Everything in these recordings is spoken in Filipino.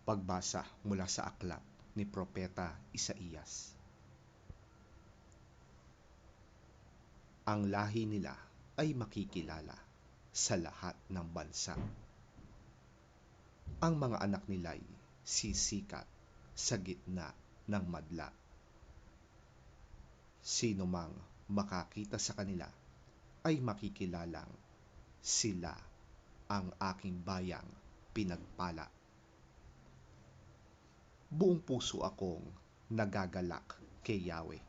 Pagbasa mula sa aklat ni Propeta Isaías. Ang lahi nila ay makikilala sa lahat ng bansa. Ang mga anak nila'y sisikat sa gitna ng madla. Sino mang makakita sa kanila ay makikilalang sila ang aking bayang pinagpala. Buong puso akong nagagalak kay Yahweh.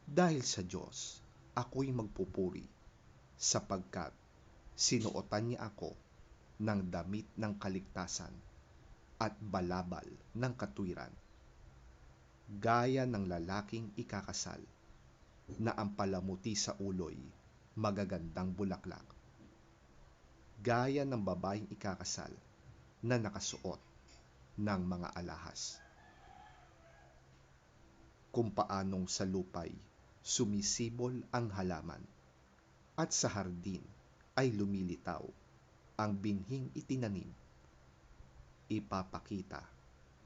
Dahil sa Diyos, ako'y magpupuri sapagkat sinuotan niya ako ng damit ng kaligtasan at balabal ng katwiran, gaya ng lalaking ikakasal na ang palamuti sa ulo'y magagandang bulaklak, gaya ng babaeng ikakasal na nakasuot ng mga alahas. Kung paanong sa lupay sumisibol ang halaman at sa hardin ay lumilitaw ang binhing itinanim, ipapakita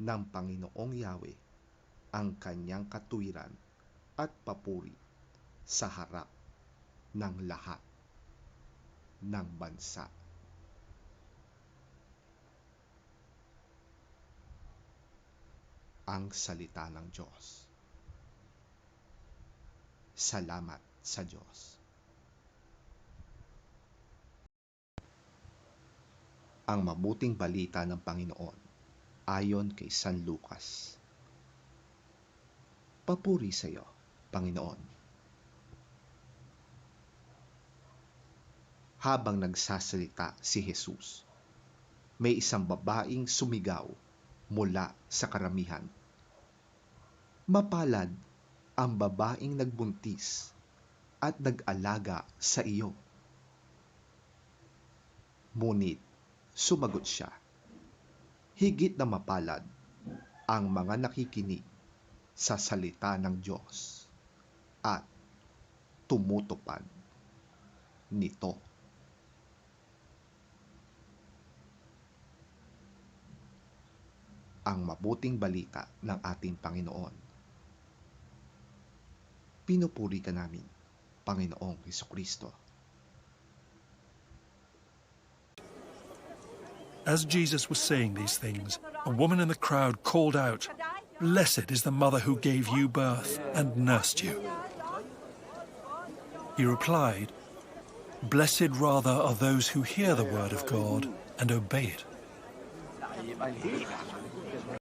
ng Panginoong Yahweh ang kanyang katwiran at papuri sa harap ng lahat ng bansa. Ang salita ng Diyos. Salamat sa Diyos. Ang mabuting balita ng Panginoon ayon kay San Lucas. Papuri sa iyo, Panginoon. Habang nagsasalita si Jesus, may isang babaeng sumigaw mula sa karamihan. Mapalad ang babaeng nagbuntis at nag-alaga sa iyo. Ngunit sumagot siya, higit na mapalad ang mga nakikinig sa salita ng Diyos at tumutupad nito. Ang mabuting balita ng ating Panginoon. Pinupuri ka namin, Panginoong Hesukristo. As Jesus was saying these things, a woman in the crowd called out, "Blessed is the mother who gave you birth and nursed you." He replied, "Blessed rather are those who hear the word of God and obey it."